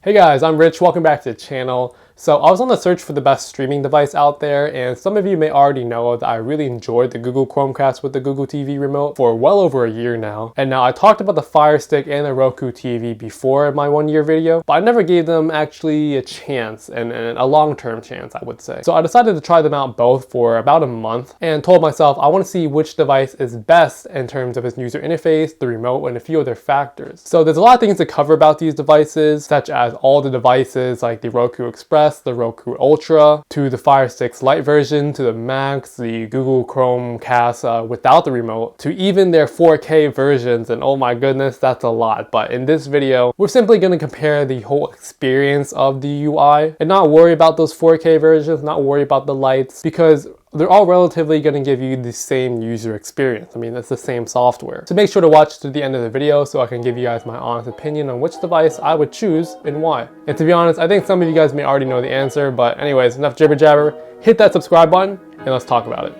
Hey guys, I'm Rich. Welcome back to the channel. So I was on the search for the best streaming device out there, and some of you may already know that I really enjoyed the Google Chromecast with the Google TV remote for well over a year now. And now I talked about the Fire Stick and the Roku TV before my 1 year video, but I never gave them actually a chance, and a long-term chance, I would say. So I decided to try them out both for about a month and told myself I want to see which device is best in terms of its user interface, the remote, and a few other factors. So there's a lot of things to cover about these devices, such as all the devices like the Roku Express, the Roku Ultra, to the Fire Stick's Lite version, to the Max, the Google Chromecast without the remote, to even their 4K versions, and oh my goodness, that's a lot. But in this video, we're simply going to compare the whole experience of the UI and not worry about those 4K versions, not worry about the lights, because they're all relatively going to give you the same user experience. I mean, it's the same software. So make sure to watch to the end of the video so I can give you guys my honest opinion on which device I would choose and why. And to be honest, I think some of you guys may already know the answer, but anyways, enough jibber jabber. Hit that subscribe button and let's talk about it.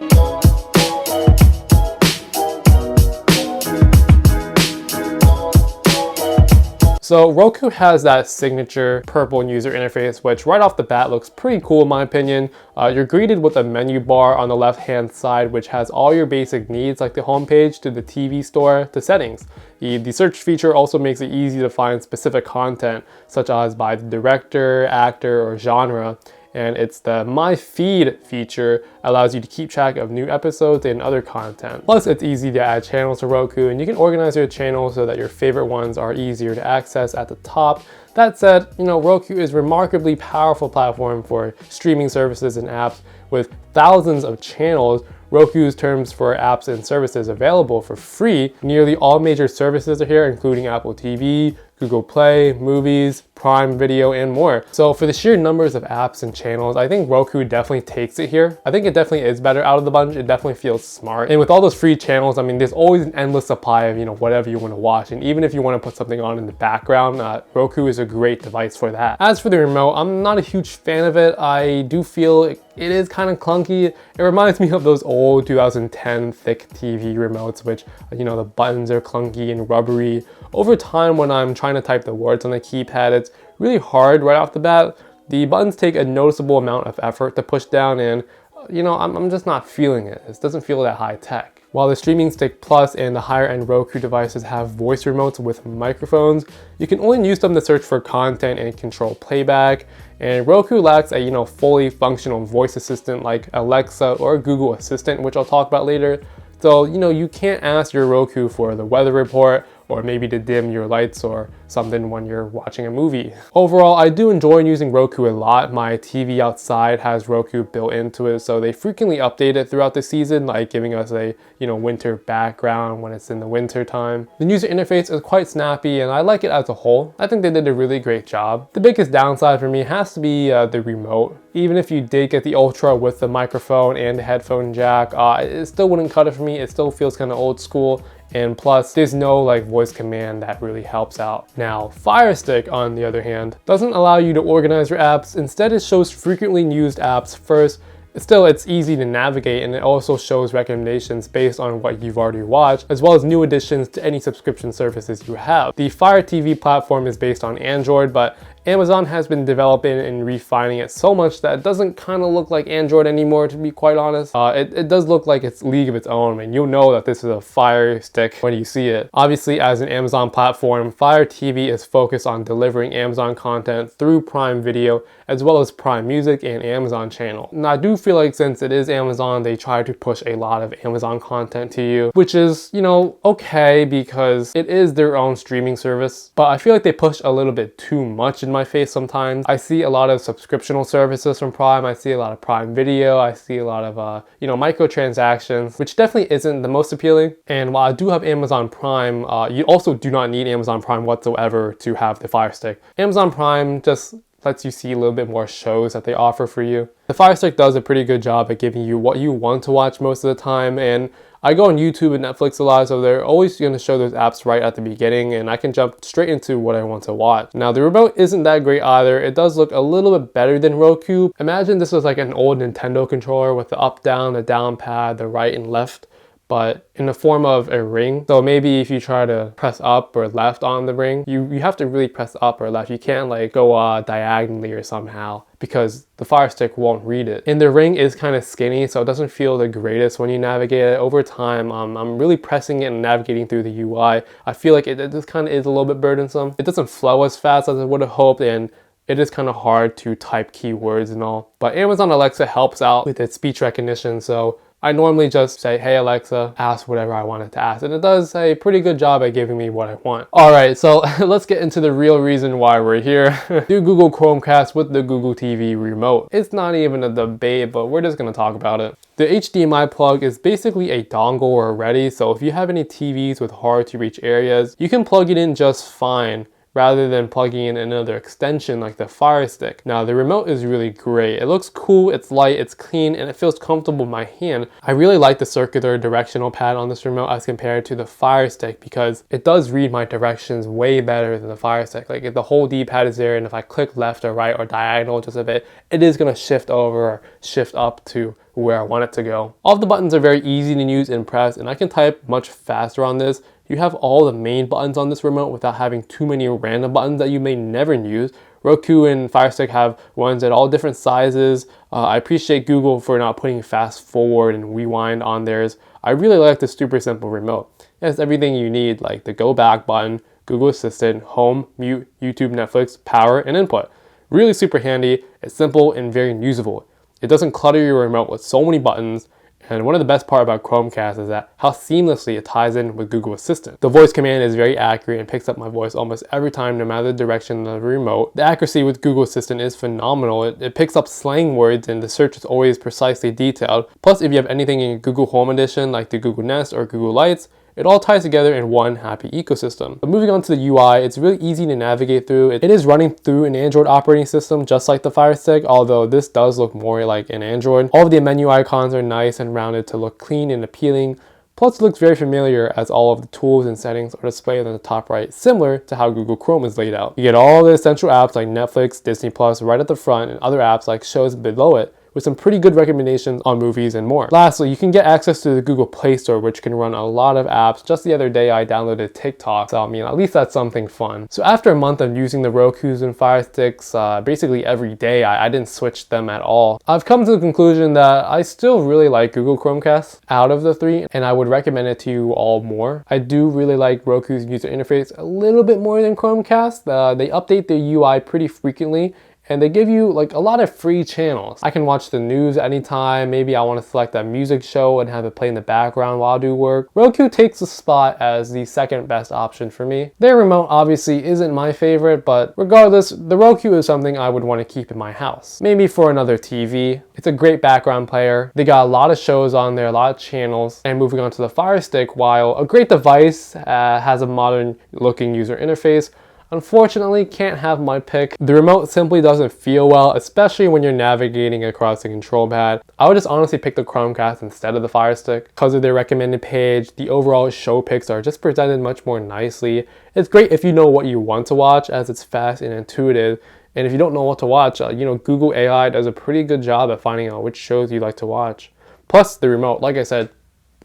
So Roku has that signature purple user interface, which right off the bat looks pretty cool in my opinion. You're greeted with a menu bar on the left-hand side, which has all your basic needs like the homepage to the TV store to settings. The search feature also makes it easy to find specific content, such as by the director, actor, or genre. And it's the My Feed feature allows you to keep track of new episodes and other content. Plus, it's easy to add channels to Roku, and you can organize your channels so that your favorite ones are easier to access at the top. That said, Roku is a remarkably powerful platform for streaming services and apps with thousands of channels. Roku's terms for apps and services available for free. Nearly all major services are here, including Apple TV, Google Play, Movies, Prime Video, and more. So for the sheer numbers of apps and channels, I think Roku definitely takes it here. I think it definitely is better out of the bunch. It definitely feels smart. And with all those free channels, I mean, there's always an endless supply of, whatever you want to watch. And even if you want to put something on in the background, Roku is a great device for that. As for the remote, I'm not a huge fan of it. I do feel it is kind of clunky. It reminds me of those old 2010 thick TV remotes, which, the buttons are clunky and rubbery. Over time, when I'm trying to type the words on the keypad, it's really hard right off the bat. The buttons take a noticeable amount of effort to push down, and I'm just not feeling it. It doesn't feel that high tech. While the Streaming Stick Plus and the higher end Roku devices have voice remotes with microphones, you can only use them to search for content and control playback. And Roku lacks a fully functional voice assistant like Alexa or Google Assistant, which I'll talk about later. So you can't ask your Roku for the weather report, or maybe to dim your lights or something when you're watching a movie. Overall, I do enjoy using Roku a lot. My TV outside has Roku built into it, so they frequently update it throughout the season, like giving us a winter background when it's in the winter time. The user interface is quite snappy, and I like it as a whole. I think they did a really great job. The biggest downside for me has to be the remote. Even if you did get the Ultra with the microphone and the headphone jack, it still wouldn't cut it for me. It still feels kind of old school. And plus, there's no voice command that really helps out. Now, Fire Stick, on the other hand, doesn't allow you to organize your apps. Instead, it shows frequently used apps first. Still, it's easy to navigate, and it also shows recommendations based on what you've already watched, as well as new additions to any subscription services you have. The Fire TV platform is based on Android, but Amazon has been developing and refining it so much that it doesn't kind of look like Android anymore, to be quite honest. It does look like it's a league of its own, and you'll know that this is a Fire Stick when you see it. Obviously, as an Amazon platform, Fire TV is focused on delivering Amazon content through Prime Video, as well as Prime Music and Amazon Channel. And I do feel like since it is Amazon, they try to push a lot of Amazon content to you, which is, okay, because it is their own streaming service. But I feel like they push a little bit too much in my face sometimes. I see a lot of subscriptional services from Prime. I see a lot of Prime Video. I see a lot of, microtransactions, which definitely isn't the most appealing. And while I do have Amazon Prime, you also do not need Amazon Prime whatsoever to have the Fire Stick. Amazon Prime just lets you see a little bit more shows that they offer for you. The Fire Stick does a pretty good job at giving you what you want to watch most of the time, and I go on YouTube and Netflix a lot, so they're always going to show those apps right at the beginning, and I can jump straight into what I want to watch. Now, the remote isn't that great either. It does look a little bit better than Roku. Imagine this was like an old Nintendo controller with the up, down, the down pad, the right and left. but in the form of a ring. So maybe if you try to press up or left on the ring, you have to really press up or left. You can't like go diagonally or somehow, because the Fire Stick won't read it. And the ring is kind of skinny, so it doesn't feel the greatest when you navigate it. Over time, I'm really pressing it and navigating through the UI. I feel like it just kind of is a little bit burdensome. It doesn't flow as fast as I would have hoped, and it is kind of hard to type keywords and all. But Amazon Alexa helps out with its speech recognition, so I normally just say, hey Alexa, ask whatever I want it to ask. And it does a pretty good job at giving me what I want. All right, so let's get into the real reason why we're here. Do Google Chromecast with the Google TV remote. It's not even a debate, but we're just gonna talk about it. The HDMI plug is basically a dongle already, so if you have any TVs with hard to reach areas, you can plug it in just fine, rather than plugging in another extension like the Fire Stick. Now the remote is really great. It looks cool, it's light, it's clean, and it feels comfortable in my hand. I really like the circular directional pad on this remote as compared to the Fire Stick, because it does read my directions way better than the Fire Stick. Like if the whole D-pad is there, and if I click left or right or diagonal just a bit, it is gonna shift over or shift up to where I want it to go. All of the buttons are very easy to use and press, and I can type much faster on this. You have all the main buttons on this remote without having too many random buttons that you may never use. Roku and Fire Stick have ones at all different sizes. I appreciate Google for not putting fast forward and rewind on theirs. I really like the super simple remote. It has everything you need, like the go back button, Google Assistant, home, mute, YouTube, Netflix, power, and input. Really super handy, it's simple and very usable. It doesn't clutter your remote with so many buttons. And one of the best part about Chromecast is that how seamlessly it ties in with Google Assistant. The voice command is very accurate and picks up my voice almost every time, no matter the direction of the remote. The accuracy with Google Assistant is phenomenal. It picks up slang words, and the search is always precisely detailed. Plus, if you have anything in Google Home Edition like the Google Nest or Google Lights, it all ties together in one happy ecosystem. But moving on to the UI, it's really easy to navigate through. It is running through an Android operating system, just like the Fire Stick, although this does look more like an Android. All of the menu icons are nice and rounded to look clean and appealing. Plus, it looks very familiar as all of the tools and settings are displayed on the top right, similar to how Google Chrome is laid out. You get all the essential apps like Netflix, Disney Plus right at the front, and other apps like shows below it, with some pretty good recommendations on movies and more. Lastly, you can get access to the Google Play Store, which can run a lot of apps. Just the other day, I downloaded TikTok, so I mean, at least that's something fun. So after a month of using the Rokus and Fire Sticks basically every day, I didn't switch them at all. I've come to the conclusion that I still really like Google Chromecast out of the three, and I would recommend it to you all more. I do really like Roku's user interface a little bit more than Chromecast. They update their UI pretty frequently, and they give you like a lot of free channels. I can watch the news anytime. Maybe I want to select a music show and have it play in the background while I do work. Roku takes the spot as the second best option for me. Their remote obviously isn't my favorite, but regardless, the Roku is something I would want to keep in my house. Maybe for another TV. It's a great background player. They got a lot of shows on there, a lot of channels. And moving on to the Fire Stick, while a great device, has a modern looking user interface, unfortunately, can't have my pick. The remote simply doesn't feel well, especially when you're navigating across the control pad. I would just honestly pick the Chromecast instead of the Fire Stick. Because of their recommended page, the overall show picks are just presented much more nicely. It's great if you know what you want to watch, as it's fast and intuitive. And if you don't know what to watch, Google AI does a pretty good job at finding out which shows you like to watch. Plus, the remote, like I said,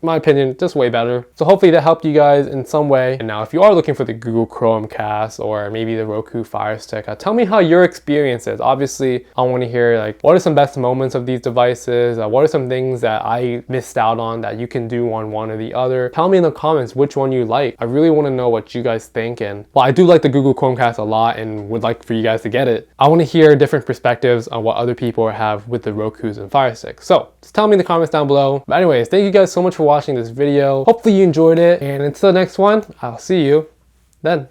my opinion, just way better. So hopefully that helped you guys in some way. And now if you are looking for the Google Chromecast or maybe the Roku Fire Stick, tell me how your experience is. Obviously, I want to hear like, what are some best moments of these devices? What are some things that I missed out on that you can do on one or the other? Tell me in the comments which one you like. I really want to know what you guys think. And while I do like the Google Chromecast a lot and would like for you guys to get it, I want to hear different perspectives on what other people have with the Rokus and Fire Sticks. So just tell me in the comments down below. But anyways, thank you guys so much for watching this video. Hopefully you enjoyed it, and until the next one, I'll see you then.